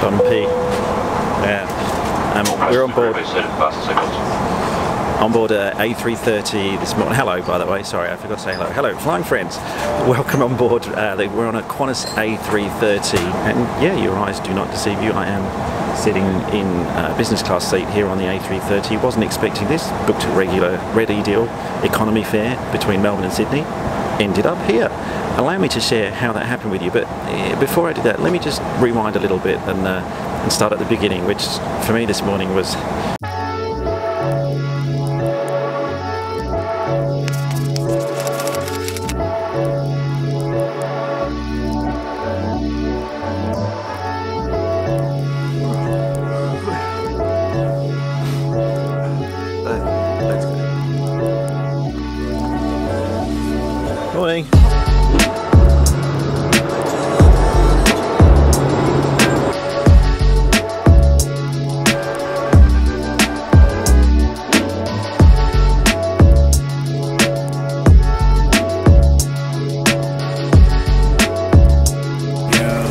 bumpy. Yeah. We're on board A330 this morning. Hello, by the way. Sorry, I forgot to say hello. Hello, flying friends. Welcome on board. We're on a Qantas A330, and yeah, your eyes do not deceive you. I am sitting in a business class seat here on the A330. Wasn't expecting this. Booked a regular ready deal economy fare between Melbourne and Sydney. Ended up here. Allow me to share how that happened with you, but before I do that, let me just rewind a little bit and start at the beginning, which for me this morning was morning.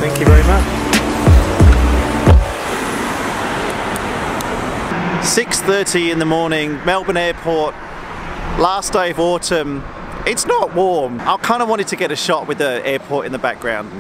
Thank you very much. 6:30 in the morning, Melbourne Airport, last day of autumn. It's not warm. I kind of wanted to get a shot with the airport in the background.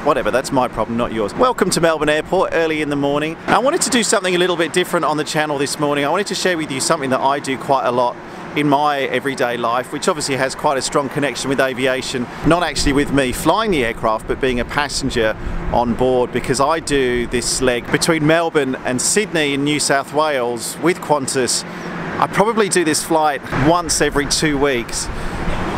Whatever, that's my problem, not yours. Welcome to Melbourne Airport, early in the morning. I wanted to do something a little bit different on the channel this morning. I wanted to share with you something that I do quite a lot in my everyday life, which obviously has quite a strong connection with aviation. Not actually with me flying the aircraft, but being a passenger on board, because I do this leg between Melbourne and Sydney in New South Wales with Qantas. I probably do this flight once every 2 weeks.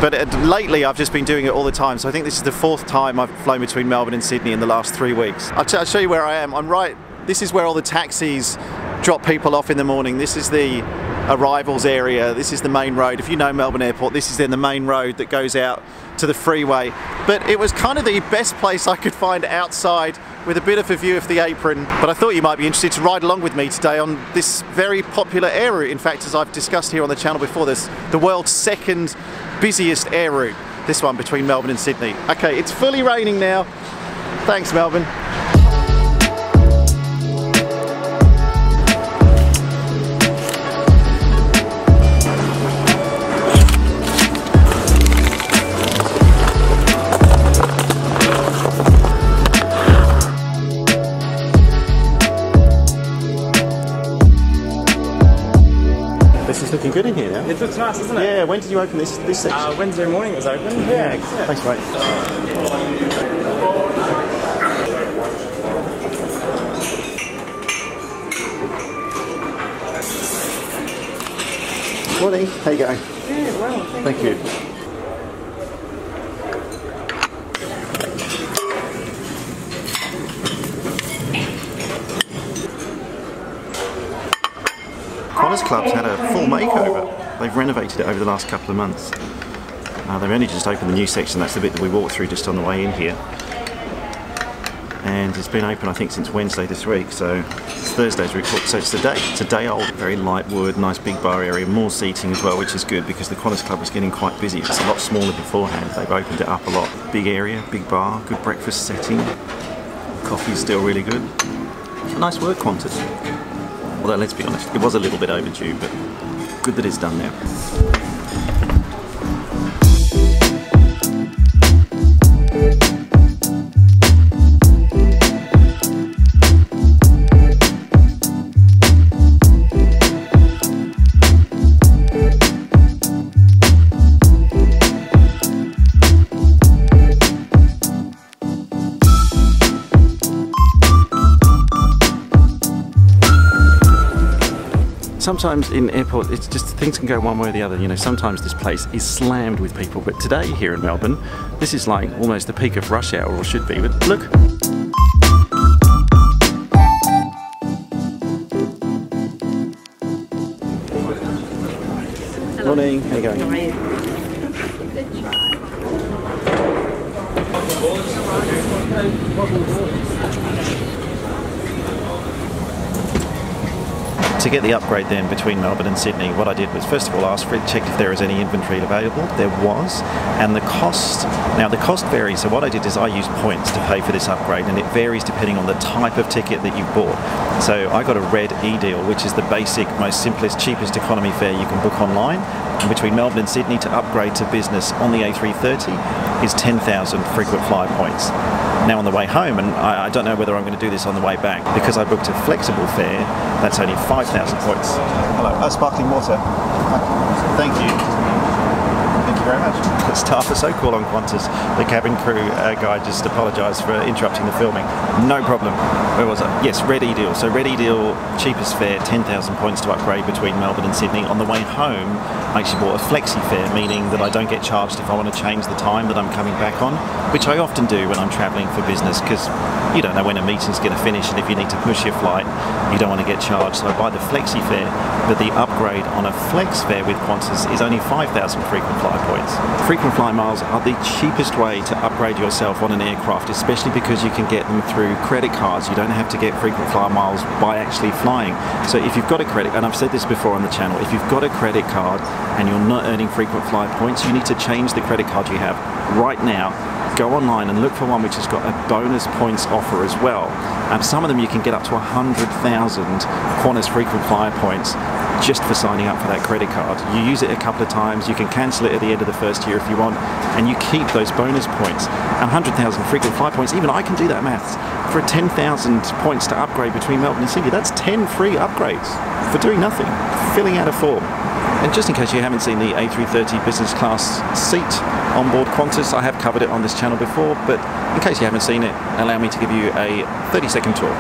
But lately I've just been doing it all the time, so I think this is the 4th time I've flown between Melbourne and Sydney in the last 3 weeks. I'll show you where I am. I'm right, this is where all the taxis drop people off in the morning. This is the arrivals area, this is the main road. If you know Melbourne Airport, this is then the main road that goes out to the freeway. But it was kind of the best place I could find outside with a bit of a view of the apron. But I thought you might be interested to ride along with me today on this very popular air route. In fact, as I've discussed here on the channel before, this the world's 2nd busiest air route, this one between Melbourne and Sydney. Okay, it's fully raining now. Thanks, Melbourne. This is looking good in here now. It looks nice, doesn't it? Yeah, when did you open this section? Wednesday morning it was open. Yeah. Thanks, mate. Morning, how you going? Yeah, well, thank you. Qantas Club's had a full makeover. They've renovated it over the last couple of months. They've only just opened the new section, that's the bit that we walked through just on the way in here. And it's been open I think since Wednesday this week, so it's Thursday's report, so it's a day old. Very light wood, nice big bar area, more seating as well, which is good because the Qantas Club was getting quite busy. It's a lot smaller beforehand, they've opened it up a lot. Big area, big bar, good breakfast setting. Coffee's still really good. Nice work, Qantas. Although, let's be honest, it was a little bit overdue, but good that it's done now. Sometimes in airport, it's just things can go one way or the other. You know, sometimes this place is slammed with people, but today here in Melbourne, this is like almost the peak of rush hour, or should be. But look. Hello. Morning. How you going? How are you? To get the upgrade then between Melbourne and Sydney, what I did was first of all ask for it, checked if there was any inventory available. There was, and the cost, now the cost varies, so what I did is I used points to pay for this upgrade, and it varies depending on the type of ticket that you bought. So I got a red E-deal, which is the basic, most simplest, cheapest economy fare you can book online. And between Melbourne and Sydney to upgrade to business on the A330 is 10,000 frequent flyer points. Now on the way home, and I don't know whether I'm going to do this on the way back, because I booked a flexible fare, that's only 5,000 points. Hello, sparkling water. Thank you. Thank you very much. The staff are so cool on Qantas. The cabin crew guy just apologised for interrupting the filming. No problem. Where was I? Yes, red E-deal. So red E-deal, cheapest fare, 10,000 points to upgrade between Melbourne and Sydney. On the way home, I actually bought a flexi fare, meaning that I don't get charged if I want to change the time that I'm coming back on, which I often do when I'm travelling for business, because you don't know when a meeting's going to finish, and if you need to push your flight, you don't want to get charged. So I buy the flexi fare, but the upgrade on a flex fare with Qantas is only 5,000 frequent flyer points. Frequent flyer miles are the cheapest way to upgrade yourself on an aircraft, especially because you can get them through credit cards. You don't have to get frequent flyer miles by actually flying. So if you've got a credit, and I've said this before on the channel, if you've got a credit card and you're not earning frequent flyer points, you need to change the credit card you have right now. Go online and look for one which has got a bonus points offer as well. Some of them you can get up to 100,000 Qantas frequent flyer points just for signing up for that credit card. You use it a couple of times, you can cancel it at the end of the first year if you want, and you keep those bonus points. And 100,000 frequent flyer points, even I can do that maths. For 10,000 points to upgrade between Melbourne and Sydney, that's 10 free upgrades for doing nothing, filling out a form. And just in case you haven't seen the A330 business class seat on board Qantas, I have covered it on this channel before, but in case you haven't seen it, allow me to give you a 30-second tour.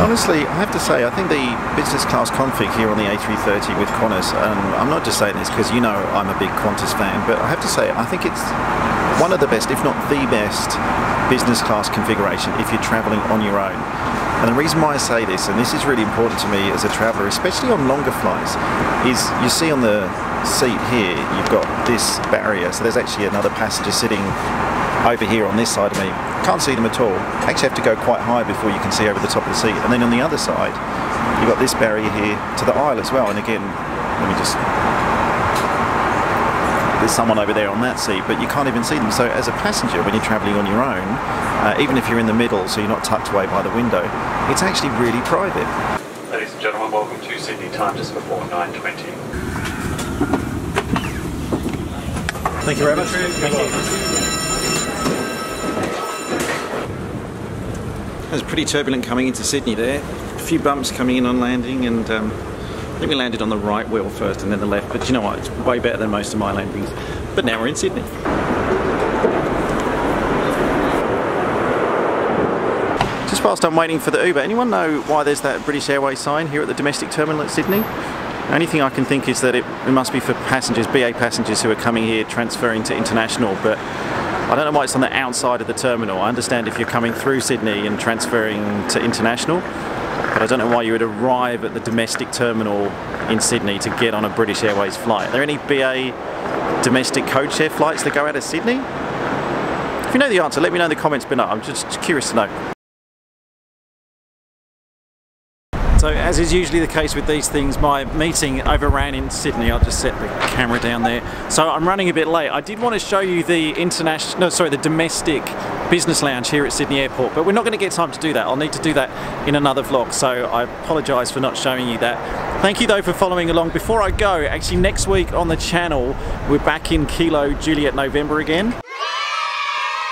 Honestly, I have to say, I think the business class config here on the A330 with Qantas, and I'm not just saying this because you know I'm a big Qantas fan, but I have to say, I think it's one of the best, if not the best, business class configuration if you're travelling on your own. And the reason why I say this, and this is really important to me as a traveller, especially on longer flights, is you see on the seat here, you've got this barrier, so there's actually another passenger sitting over here on this side of me. Can't see them at all. Actually have to go quite high before you can see over the top of the seat. And then on the other side, you've got this barrier here to the aisle as well. And again, let me just... There's someone over there on that seat, but you can't even see them. So as a passenger, when you're travelling on your own, even if you're in the middle, so you're not tucked away by the window, it's actually really private. Ladies and gentlemen, welcome to Sydney. Time just before 9:20. Thank you very much. Thank you. It was pretty turbulent coming into Sydney there. A few bumps coming in on landing, and I think we landed on the right wheel first and then the left, but you know what, it's way better than most of my landings. But now we're in Sydney. Just whilst I'm waiting for the Uber, anyone know why there's that British Airways sign here at the domestic terminal at Sydney? The only thing I can think is that it must be for passengers, BA passengers who are coming here transferring to international, but I don't know why it's on the outside of the terminal. I understand if you're coming through Sydney and transferring to international, but I don't know why you would arrive at the domestic terminal in Sydney to get on a British Airways flight. Are there any BA domestic codeshare flights that go out of Sydney? If you know the answer, let me know in the comments below. I'm just curious to know. So as is usually the case with these things, my meeting overran in Sydney. I'll just set the camera down there. So I'm running a bit late. I did want to show you the the domestic business lounge here at Sydney Airport, but we're not going to get time to do that. I'll need to do that in another vlog, so I apologise for not showing you that. Thank you though for following along. Before I go, actually next week on the channel, we're back in Kilo Juliet November again.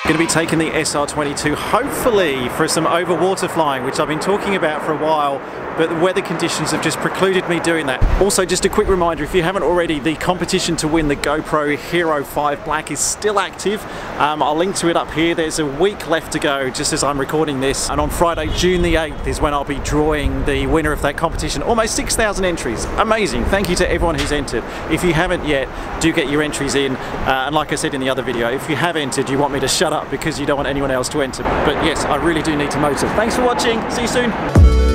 Going to be taking the SR22 hopefully for some over water flying, which I've been talking about for a while, but the weather conditions have just precluded me doing that. Also, just a quick reminder, if you haven't already, the competition to win the GoPro Hero 5 Black is still active. I'll link to it up here. There's a week left to go just as I'm recording this, and on Friday, June the 8th is when I'll be drawing the winner of that competition. Almost 6,000 entries. Amazing. Thank you to everyone who's entered. If you haven't yet, do get your entries in, and like I said in the other video, if you have entered, you want me to shut up because you don't want anyone else to enter. But yes, I really do need to motor. Thanks for watching. See you soon.